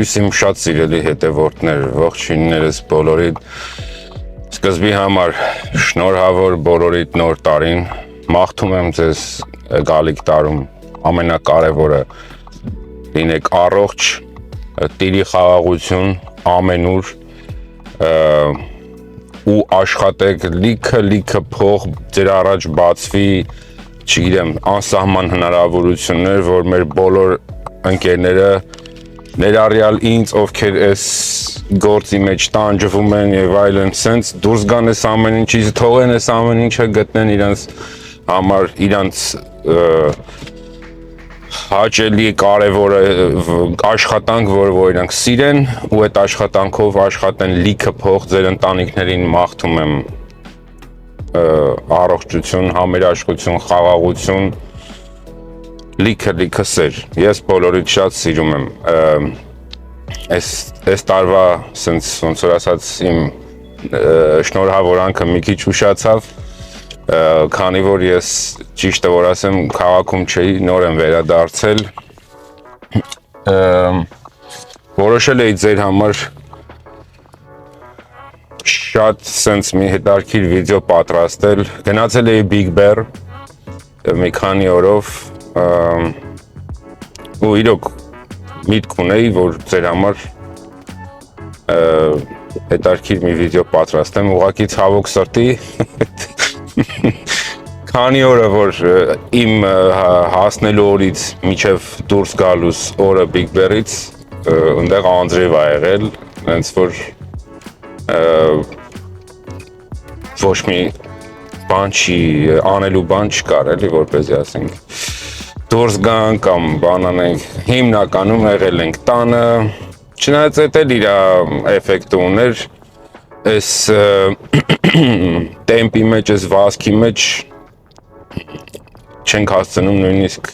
լույս իմ շատ սիրելի հետևորդներ, ողջույններս բոլորիդ, սկզբի համար շնորհավոր բոլորիդ նոր տարին, մաղթում եմ ձեզ գալիք տարում ամենակարևորը լինեք առողջ, տիրի խաղաղություն ամենուր ու աշխատեք լիքը փող ձեր առաջ բացվի, չգիտեմ, անսահման հնարավորություններ, որ մեր բոլոր ընկերները ներառյալ ինձ, ովքեր այս գործի մեջ տանջվում են եւ այլն, սենց դուրս գան այս ամեն ինչից, թողեն այս ամեն ինչը, գտնեն իրանց համար իրանց հաճելի կարևոր աշխատանք, որ իրանք սիրեն ու այդ աշխատանքով աշխատեն լիքը փող ձեր ընտանիքներին մաղթում եմ առողջություն, համերաշխություն, խաղաղություն, լիքը սեր, ես բոլորիդ շատ սիրում եմ, այս տարվա սենց ոնց որ ասած իմ շնորհավորանքը մի քիչ ուշացավ, քանի որ ես ճիշտը որ ասեմ քաղաքում չէի, նոր եմ վերադարձել, որոշել էի ձեր համար շատ սենց մի հետարքիր վիդեո պատրաստել, գնացել էի Big Bear մի քանի օրով ու իրոք միտք ունեի, որ ձեր համար հետարքիր մի վիդեո պատրաստեմ, ուղղակի ցավոք սրտի քանի օրը որ իմ հասնելու օրից մինչև դուրս գալուս օրը Big Bear-ից ընդեղ անձրև ա եղել, հենց որ ոչ մի բան չի, անելու բան չկար էլի, որպեսզի ասենք դուրս գանք կամ բան անենք, հիմնականում եղել ենք տանը, չնայած էդ էլ իր էֆեկտը ուներ, այս տեմպի մեջ, այս վազքի մեջ չենք հասցնում նույնիսկ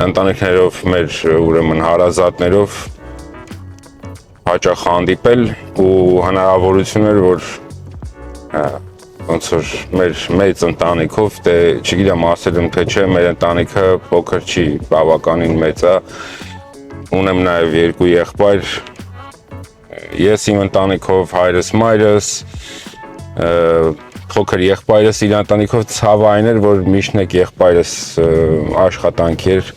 ընտանիքներով մեր ուրեմն հարազատներով հաճախ հանդիպել ու հնարավորություն էր, որ ոնց որ մեր մեծ ընտանիքով, դե չգիտեմ ասել եմ թե չէ, մեր ընտանիքը փոքր չի, բավականին մեծ է, ունեմ նաև երկու եղբայր, ես իմ ընտանիքով, հայրս, մայրս, փոքր եղբայրս իր ընտանիքով ցավային էր, որ միշտ մեկ եղբայրս աշխատանք էր,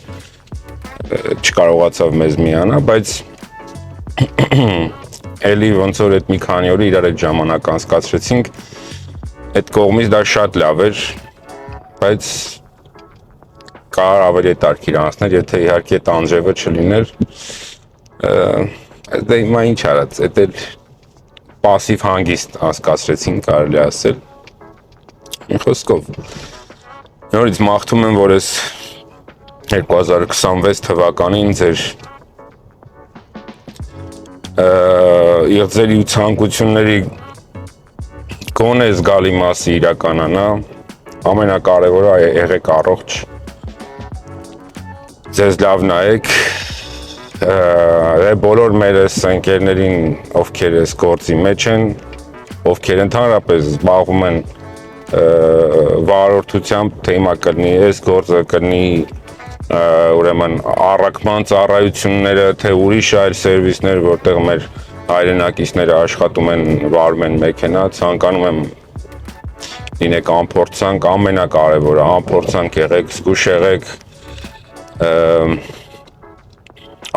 չկարողացավ մեզ միանա, բայց էլի ոնց որ այդ մի քանի օրը իրար այդ ժամանակ անցկացրեցինք, այդ կողմից դա շատ լավ էր, բայց կար ավելի հետարքիր անցներ, եթե իհարկե այդ անձրևը չլիներ, դա հիմա ինչ արած, այդ էլ պասիվ հանգիստ անցկացրեցինք, կարելի ասել, մի խոսքով, նորից մաղթում եմ, որ այս 2026 թվականին ձեր իղձերի ու ցանկությունների գոնե զգալի մասը իրականանա, ամենակարևորը եղեք առողջ, ձեզ լավ նայեք, բոլոր մեր այս ընկերներին, ովքեր այս գործի մեջ են, ովքեր ընդհանրապես զբաղվում են վարորդությամբ, թե հիմա կլինի այս գործը, կլինի ուրեմն առաքման ծառայությունները, թե ուրիշ այլ սերվիսներ, որտեղ մեր հայրենակիցները աշխատում են, վարում են մեքենա, ցանկանում եմ լինեք անփորձանք, ամենակարևորը անփորձանք եղեք, զգուշ եղեք,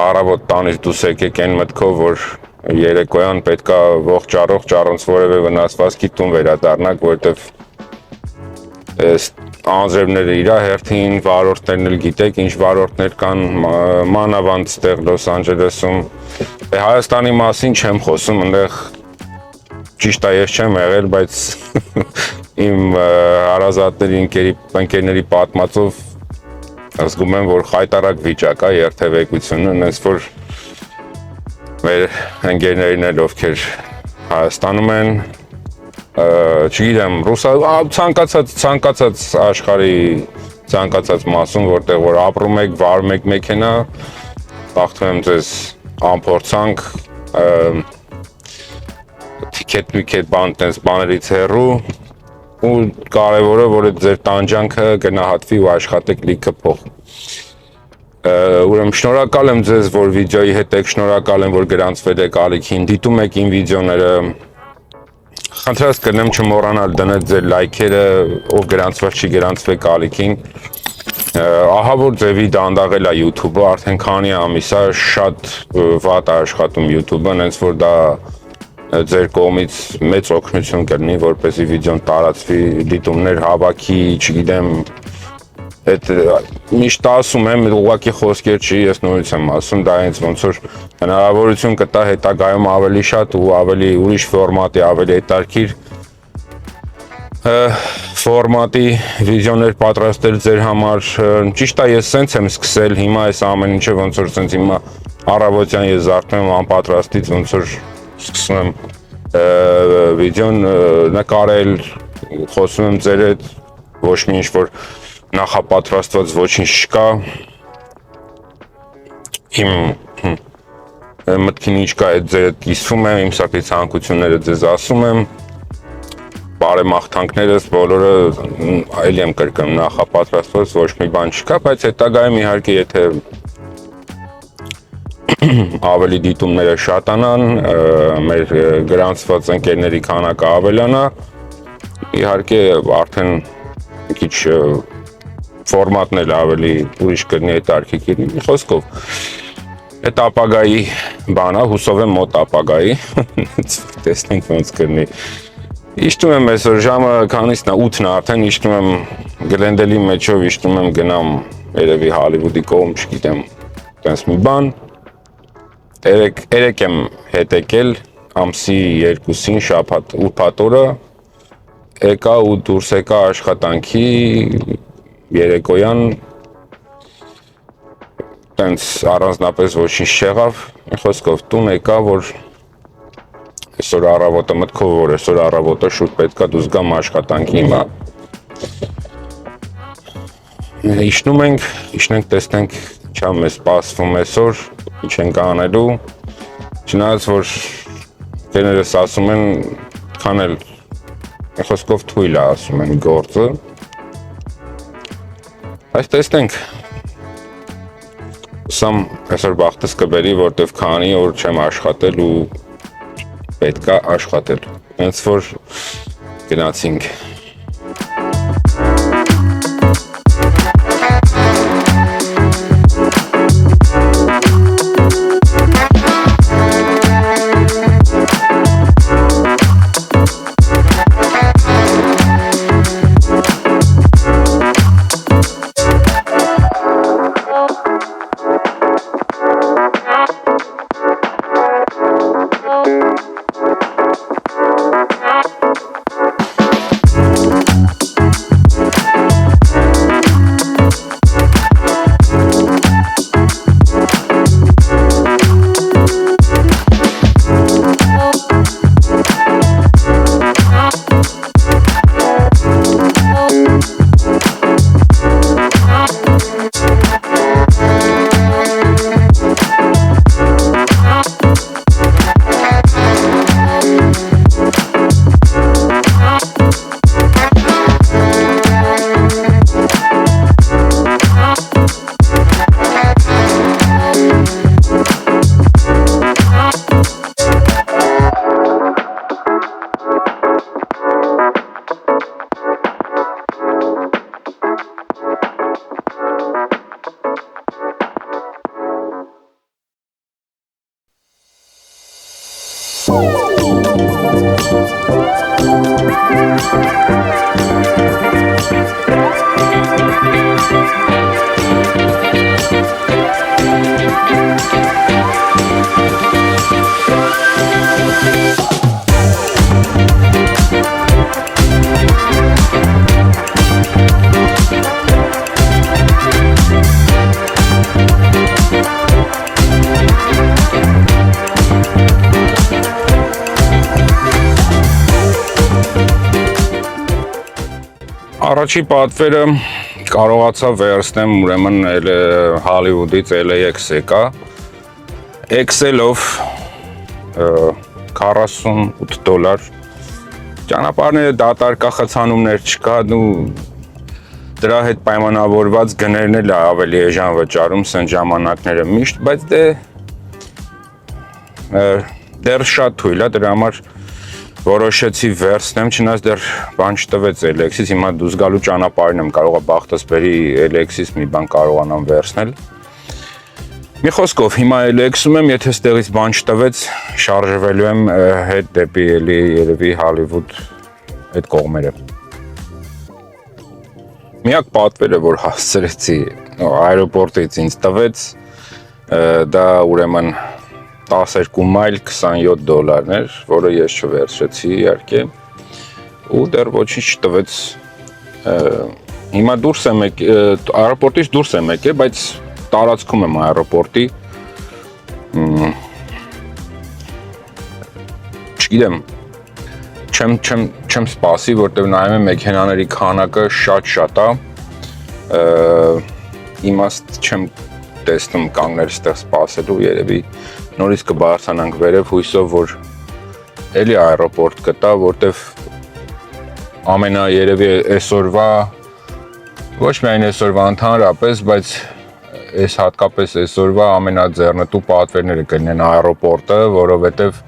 առավոտ տանից դուրս եկեք այն մտքով, որ երեկոյան պետքա ողջ առողջ առանց որևէ վնասվածքի տուն վերադառնաք, որովհետև այս անձրևները իրա հերթին, վարորդներն էլ գիտեք, ինչ վարորդներ կան, մանավանդ ստեղ Լոս Անջելեսում, Հայաստանի մասին չեմ խոսում, ընդեղ ճիշտ է ես չեմ եղել, բայց իմ հարազատների, ընկերների պատմածով զգում եմ, որ խայտարակ վիճակ է երթևեկությունը, նենց որ մեր ընկերներին էլ ովքեր Հայաստանում են, չգիտեմ, ցանկացած աշխարհի ցանկացած մասում, որտեղ որ ապրում եք, վարում եք մեքենա, մաղթում եմ ձեզ անփորձանք, թիքետ բաներից հեռու ու կարևորը, որ ձեր տանջանքը գնահատվի ու աշխատեք լիքը փող։ Ուրեմն շնորհակալ եմ ձեզ, որ վիդեոյի հետ եք, շնորհակալ եմ, որ գրանցվել եք ալիքին, դիտում եք իմ վիդեոները, խնդրած կրնեմ չմոռանալ դնել ձեր լայքերը, ով գրանցված չի գրանցվեք ալիքին, ահա որ ձևի դանդաղել է YouTube-ը, արդեն քանի ամիս է, շատ վատ է աշխատում YouTube-ը, հենց որ դա ձեր կողմից մեծ օգնություն կլինի, որպեսզի վիդեոն տարածվի, դիտումներ հավաքի, չգիտեմ, այդ միշտ ասում եմ, ուղղակի խոսքեր չի, ես նորից եմ ասում, դա ինձ ոնց որ հնարավորություն կտա հետագայում ավելի շատ ու ավելի ուրիշ ֆորմատի, ավելի հետաքրքիր ֆորմատի վիդեոներ պատրաստել ձեր համար, ճիշտ է, ես սենց եմ սկսել, հիմա այս ամեն ինչը ոնց որ սենց հիմա առավոտյան ես զարթնում եմ անպատրաստից, ոնց որ սկսում եմ վիդեոն նկարել, խոսում եմ ձեր հետ, ոչ մի ինչ-որ նախապատրաստված ոչինչ չկա, իմ մտքին ինչ կա այդ ձեր հետ կիսվում եմ, իմ սակի ցանկությունները ձեզ ասում եմ, բարեմաղթանքներս բոլորը այլ եմ կրկնում նախապատրաստված ոչ մի բան չկա, բայց հետագայում իհարկե եթե ավելի դիտումները շատանան, մեր գրանցված ընկերների քանակը ավելանա, իհարկե արդեն մի քիչ ֆորմատն էլ ավելի ուրիշ կլինի հետաքրքիր, մի խոսքով այդ ապագայի բան է, հուսով եմ մոտ ապագայի, տեսնենք ոնց կլինի։ Իջնում եմ այսօր ժամը քանիսն է 8-ն է արդեն, իջնում եմ Գլենդելի մեջով, իջնում եմ գնամ երևի Հոլիվուդի կողմ, չգիտեմ, տենց մի բան։ Երեք եմ հետ եկել ամսի 2-ին շաբաթ ուրբաթ օրը եկա ու դուրս եկա աշխատանքի երեկոյան տենց առանձնապես ոչինչ չեղավ, մի խոսքով տուն եկա, որ այսօր առավոտը մտքով որ այսօր առավոտը շուտ պետքա դուրս գամ աշխատանքի հիմա իջնենք տեսնենք ինչա մեզ սպասվում այսօր ինչ ենք անելու չնայած որ կներս ասում են քանել մի խոսքով թույլ է ասում են գործը այս տեսնենք սամ այսօր բախտս կբերի որտեվ քանի օր չեմ աշխատել ու պետքա աշխատել, հենց որ գնացինք։ Առաջի պատվերը կարողացա վերցնեմ ուրեմն Հոլիվուդից LAX եկա XL-ով $48 ճանապարհները դատարկ խցանումներ չկա ու Դրա հետ պայմանավորված գներն էլ ավելի էժան վճարում սեն ժամանակները միշտ, բայց դեռ շատ թույլ է, դրա համար որոշեցի վերցնեմ, չնայած դեռ բան չտվեց Alex-ից, հիմա դուրս գալու ճանապարհին եմ կարող է բախտս բերի Alex-ից մի բան կարողանամ վերցնել։ Մի խոսքով հիմա Alex-ում եմ, եթե ստեղից բան չտվեց, շարժվելու եմ հետ դեպի էլի երևի Հոլիվուդ այդ կողմերը։ Միակ պատվերը, որ հասցրեցի այրոպորտից ինձ տվեց, դա ուրեմն 12 մայլ $27, որը ես չվերցրեցի իհարկե, ու դեռ ոչինչ չտվեց։ Հիմա դուրս եմ եկել, այրոպորտից դուրս եմ եկել, բայց տարածքում եմ այրոպորտի։ Չգիտեմ, չեմ սպասի, որտեղ նայում եմ մեքենաների քանակը շատ է, իմաստ չեմ տեսնում կանգնել ստեղ սպասելու, երևի նորից կբարձրանանք վերև, հույսով, որ էլի այրոպորտ կտա, որտեղ երևի այսօրվա, ոչ միայն այսօրվա ընդհանրապես, բայց այս հատկապես այսօրվա ամենաձեռնտու պատվերները կլինեն այրոպորտը, որովհետև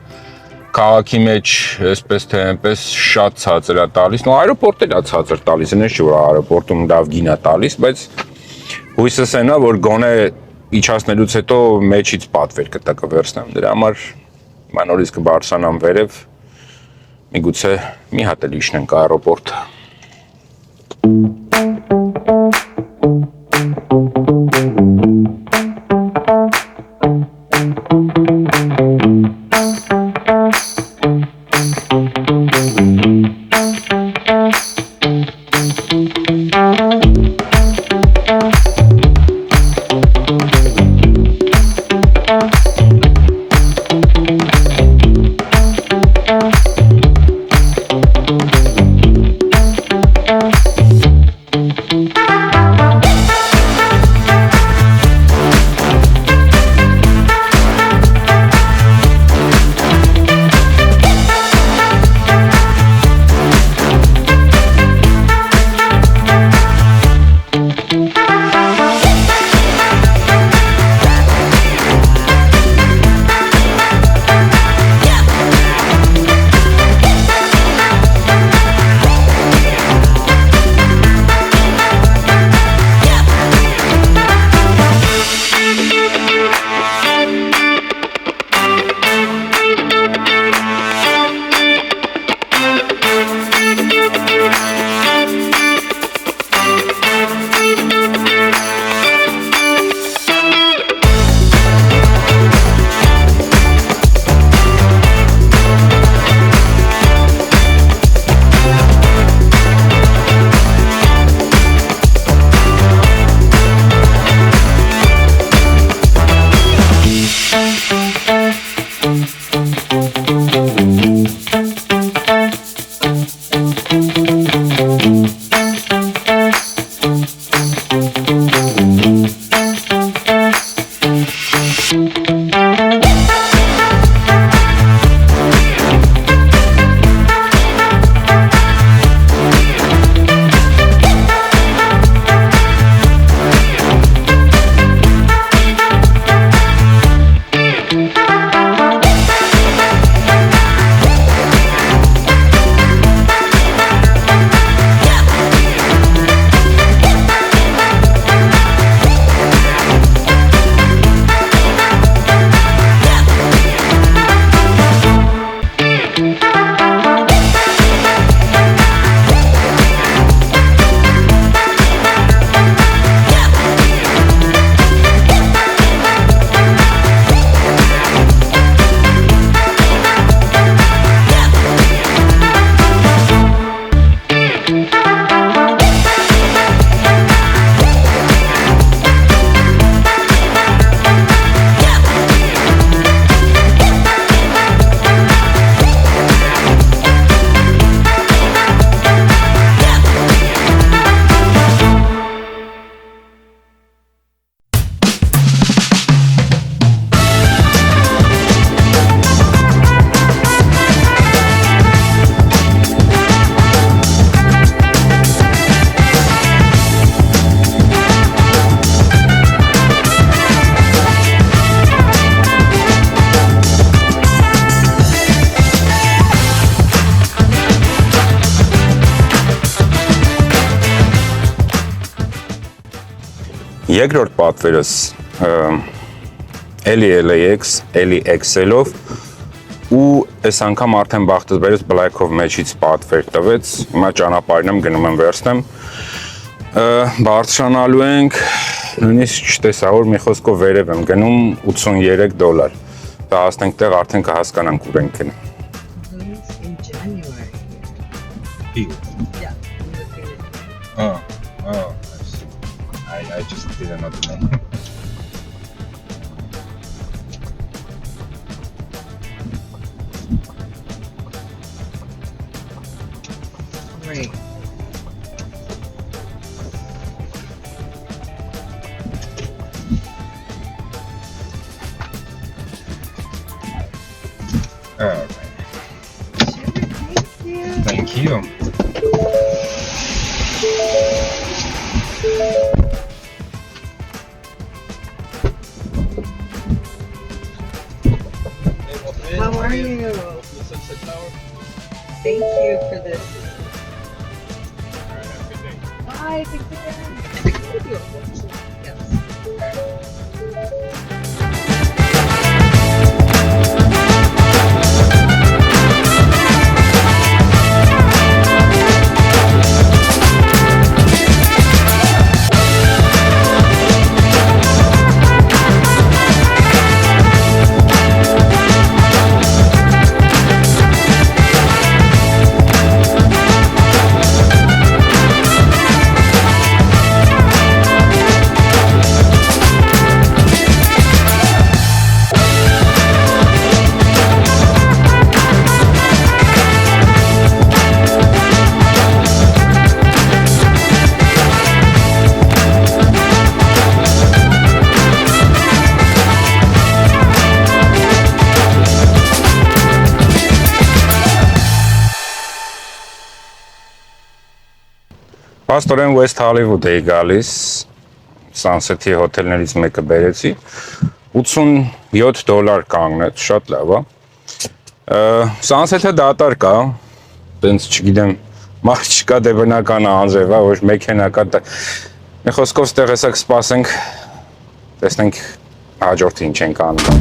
քաղաքի մեջ այսպես թե այնպես շատ ցածր է տալիս, այրոպորտը դա ցածր տալիս, այնպես չէ որ այրոպորտում լավ գին է տալիս, բայց հույսս այն է, որ գոնե իջացնելուց հետո մեջից պատվեր կվերցնեմ, դրա համար հիմա նորից կբարձրանամ վերև, միգուցե մի հատ էլ իջնենք այրոպորտ։ Երկրորդ պատվերս էլի LAX, էլի XL-ով ու այս անգամ արդեն բախտս բերեց Black-ով մեջից պատվեր տվեց, հիմա ճանապարհին եմ գնում եմ վերցնեմ, բարձրանալու ենք, նույնիսկ չտեսա, որ մի խոսքով վերև եմ գնում $83, դա հասնենք տեղ արդեն կհասկանանք ուր ենք գնում։ In January. Here. Yeah. Oh, I just didn't know the name. Great. Alright. Thank you. Thank you. How are you? Thank you for this. Bye. Thanks again. Thank you. Yes. Պաստորեն West Hollywood էի գալիս, Sunset-ի հոթելներից մեկը բերեցի, $87 կանգնեց, շատ լավ է։ Sunset-ը դատար կա, տենց չգիտեմ, մարդ չկա դե բնական անձև է, ոչ մեքենա կա, մի խոսքով ստեղ հեսակ սպասենք, տեսնենք հաջորդը ինչ ենք անում։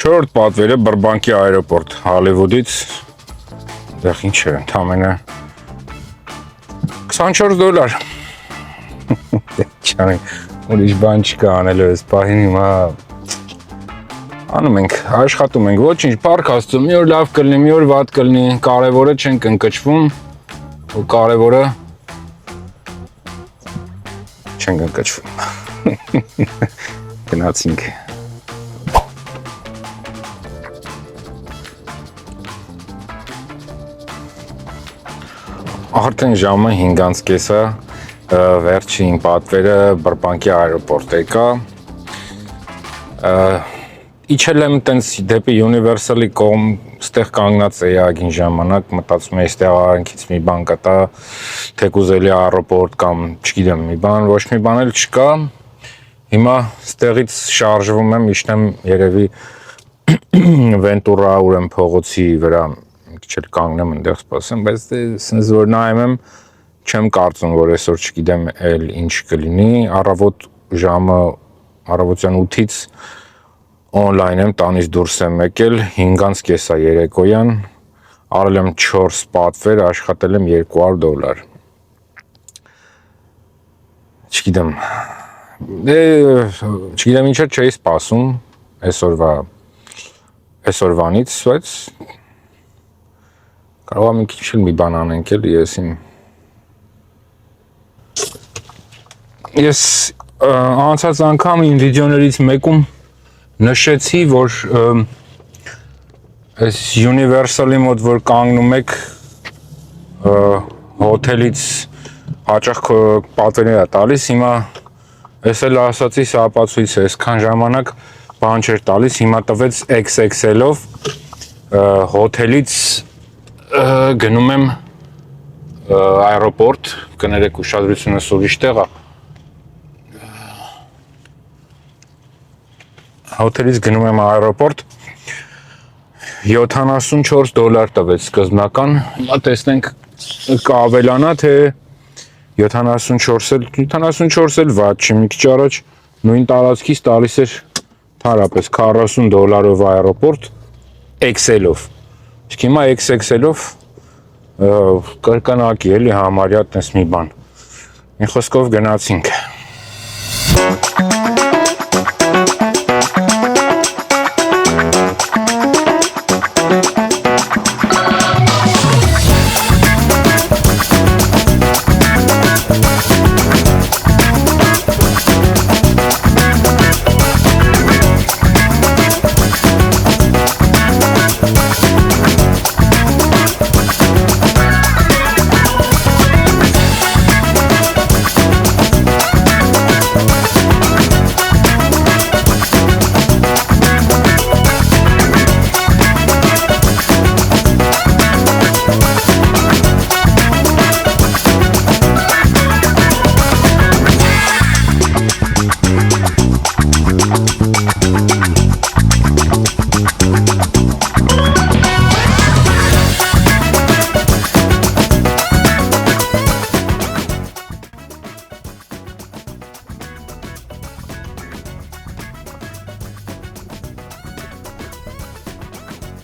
Չորրորդ պատվերը Բրբանկի այրոպորտ Հոլիվուդից, դեղ ինչ է, ընդամենը $24։ Չանենք, ուրիշ բան չկա անելու ես պահին հիմա անում ենք, աշխատում ենք, ոչինչ, պարկ աստծո, մի օր լավ կլինի, մի օր վատ կլինի, կարևորը չենք ընկճվում, ու կարևորը չենք ընկճվում։ Գնացինք։ Արդեն ժամը 5:30 է, վերջին պատվերը Բրբանկի այրոպորտ եկա։ Իջել եմ տենց դեպի Universal-ի կողմ, ստեղ կանգնած էի ագին ժամանակ, մտածում էի ստեղ արանքից մի բան կտա, թեկուզ էլի այրոպորտ կամ չգիտեմ մի բան, ոչ մի բան էլ չկա։ Հիմա ստեղից շարժվում եմ, իջնեմ երևի Ventura Urem փողոցի վրա չել կանգնեմ ընդեղ սպասեմ, բայց սենց որ նայում եմ, չեմ կարծում, որ այսօր չգիտեմ էլ ինչ կլինի, առավոտ ժամը, առավոտյան 8-ից online եմ, տանից դուրս եմ եկել, 5:30 երեկոյան, արել եմ 4 պատվեր, աշխատել եմ $200։ Չգիտեմ ինչը չէի սպասում այսօրվանից, բայց կարող եմ մի քիչ էլ մի բան անենք էլ ես անցած անգամ իմ վիդեոներից մեկում նշեցի, որ այս Universal-ի մոտ որ կանգնում եք հոթելից հաճախ պատվերներ է տալիս, հիմա ես էլ ասացի սա ապացույց է, այսքան ժամանակ բան չէր տալիս, հիմա տվեց XXL-ով հոթելից գնում եմ այրոպորտ, կներեք ուշադրությունս ուրիշ տեղ է, հոթելից գնում եմ այրոպորտ, $74 տվեց սկզբնական, հիմա տեսնենք կավելանա, թե 74 էլ վատ չի, մի քիչ առաջ նույն տարածքից տալիս էր թարապես $40 այրոպորտ XL-ով, իսկ հիմա XXL-ով կրկնակի էլի համարյա տես մի բան, մի խոսքով գնացինք։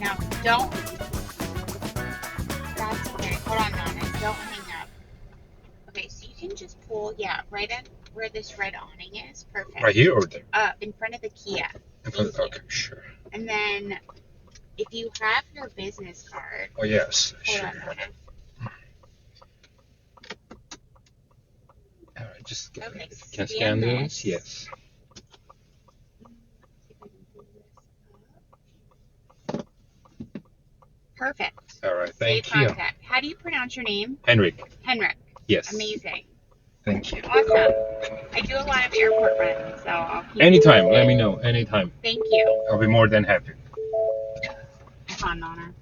Now, don't. That's okay. Hold on, Donna. Don't hang up. Okay, so you can just pull, yeah, right at where this red awning is. Perfect. Right here or there? In front of the Kia. Okay, sure. And then, if you have your business card. Oh, yes, Hold sure. on, Donna. All right, just Okay, can scan scan this. this? Yes. Perfect. All right, Save thank you. contact. How do you pronounce your name? Henrik, Henrik. yes. Amazing. Thank you. Awesome. I do a lot of airport runs, so I'll keep Anytime, let me know. Anytime. Thank you. I'll be more than happy. Hold on, Donna.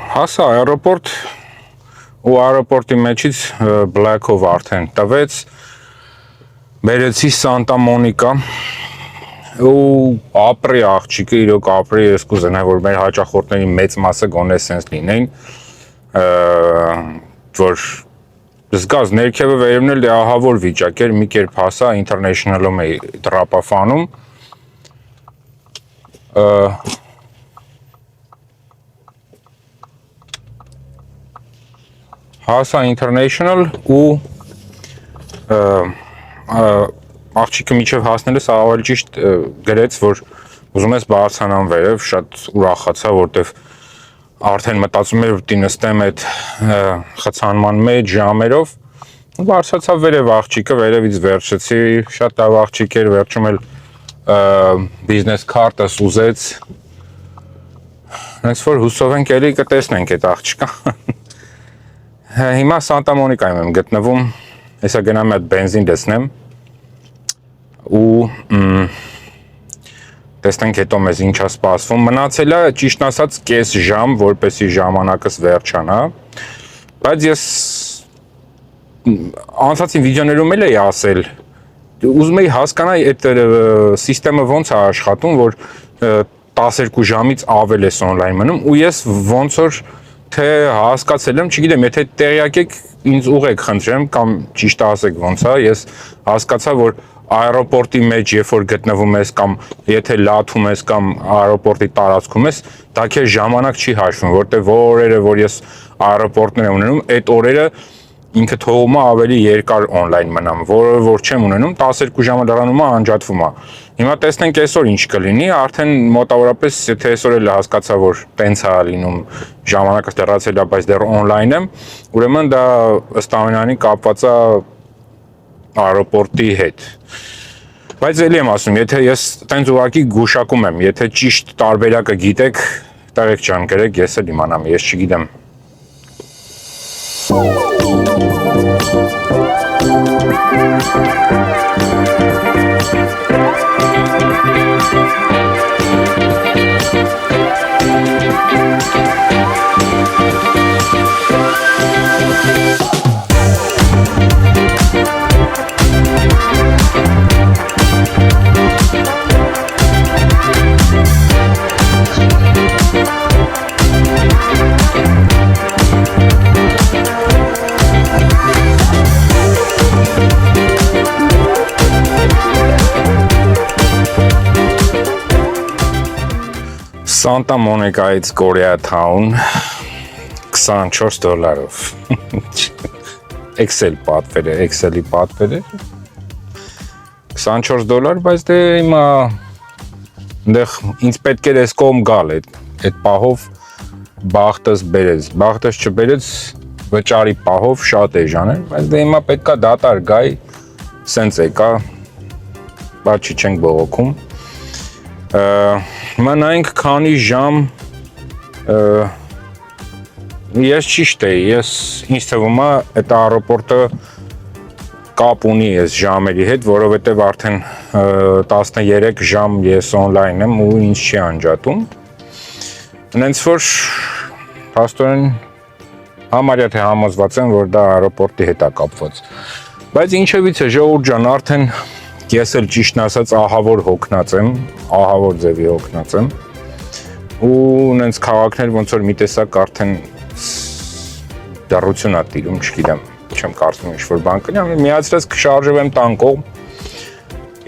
Հասա այրոպորտ ու այրոպորտի մեջից Black-ով արդեն տվեց, բերեցի Սանտա Մոնիկա ու ապրի աղջիկը, իրոք ապրի, ես կուզենայի, որ մեր հաճախորդների մեծ մասը գոնե սենց լինեին, որ զգաց ներքևը վերևն էլ ահավոր վիճակ էր, մի կերպ հասա, International-ում էի տրապաֆանում, հասա International ու աղջիկը միջև հասնելիս ավելի ճիշտ գրեց, որ ուզում ես բարձրանամ վերև, շատ ուրախացա, որտեվ արդեն մտածում էր պիտի նստեմ այդ խցանման մեջ ժամերով, բարձրացա վերև աղջիկը, վերևից վերջեցի, շատ լավ աղջիկ էր, վերջում էլ բիզնես քարտս ուզեց, հենց որ հուսով ենք էլի կտեսնենք այդ աղջիկը։ Հիմա Սանտա Մոնիկայում եմ գտնվում, հեսա գնամ այդ բենզին դեսնեմ ու տեսնենք հետո մեզ ինչ է սպասվում, մնացել է ճիշտ ասած կես ժամ, որպեսի ժամանակս վերջանա, բայց ես անցածին վիդեոներում էլ էի ասել, ուզում էի հասկանալ այդ սիստեմը ոնց է աշխատում, որ 12 ժամից ավել ես օնլայն մնում ու ես ոնց որ թե հասկացել եմ, չգիտեմ, եթե տեղյակ եք, ինձ ուղեք խնդրեմ, կամ ճիշտ ասեք ոնց է, ես հասկացա, որ այրոպորտի մեջ, երբ որ գտնվում ես, կամ եթե լաթում ես, կամ այրոպորտի տարածքում ես, դա քեզ ժամանակ չի հաշվում, որտեղ օրերը, որ ես այրոպորտներ եմ ունենում, այդ օրերը ինքը թողում է ավելի երկար օնլայն մնամ, որը որ չեմ ունենում, 12 ժամը լրանում է, անջատվում է։ Հիմա տեսնենք այսօր ինչ կլինի, արդեն մոտավորապես, եթե այսօր էլ հասկացա, որ տենց է լինում, ժամանակը դեռացել է, բայց դեռ օնլայն եմ, ուրեմն դա ըստ ամենանի կապված է այրոպորտի հետ։ Բայց էլի եմ ասում, եթե ես տենց ուղակի գուշակում եմ, եթե ճիշտ տարբերակը գիտեք, տեղեք ջան գրեք, ես էլ իմանամ, ես չգիտեմ։ Սանտա Մոնիկայից Կորեաթաուն $24 Excel պատվերը, Excel-ի պատվերը $24, բայց դե հիմա այնտեղ ինձ պետք էր այս կողմ գալ այդ պահով բախտս բերեց, բախտս չբերեց վճարի պահով շատ է ժանել, բայց դե հիմա պետքա դատար գայ, սենց եկա, բաչի չենք բողոքում, հիմա նայենք քանի ժամ ես ճիշտ է, ինձ թվում է այդ առօրտը կապ ունի այս ժամերի հետ, որովհետև արդեն 13 ժամ ես on-line եմ ու ինձ չի անջատում, նենց որ հաստորեն համարյա թե համոզված եմ, որ դա առօրտի հետ է կապված, բայց ինչևից է ժողովուրդ ջան, արդեն ես էլ ճիշտն ասած ահավոր հոգնած եմ, ահավոր ձևի հոգնած եմ ու նենց քաղաքներ ոնց որ մի տեսակ արդեն դառություն է տիրում, չգիտեմ, չեմ կարծում ինչ-որ բան կնի, միացրած կշարժվեմ տան կողմ,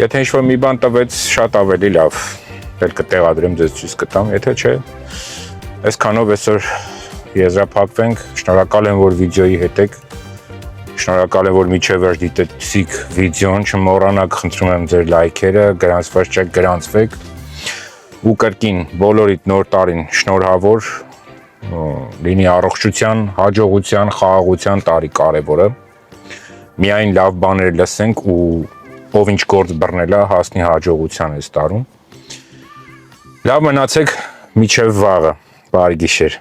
եթե ինչ-որ մի բան տվեց շատ ավելի լավ, էլ կտեղադրեմ ձեզ ցույց կտամ, եթե չէ, այսքանով այսօր եզրափակվենք, շնորհակալ եմ, որ վիդեոյի հետ եք, շնորհակալ եմ, որ միջև վերջ դիտեցիք վիդեոն, չմոռանաք, խնդրում եմ ձեր լայքերը, գրանցված չեք, գրանցվեք ու կրկին բոլորիդ նոր տարին շնորհավոր լինի առողջության, հաջողության, խաղաղության տարի կարևորը, միայն լավ բաներ լսենք ու ով ինչ գործ բռնելա հասնի հաջողության այս տարում, լավ մնացեք միջև վաղը, բարի գիշեր։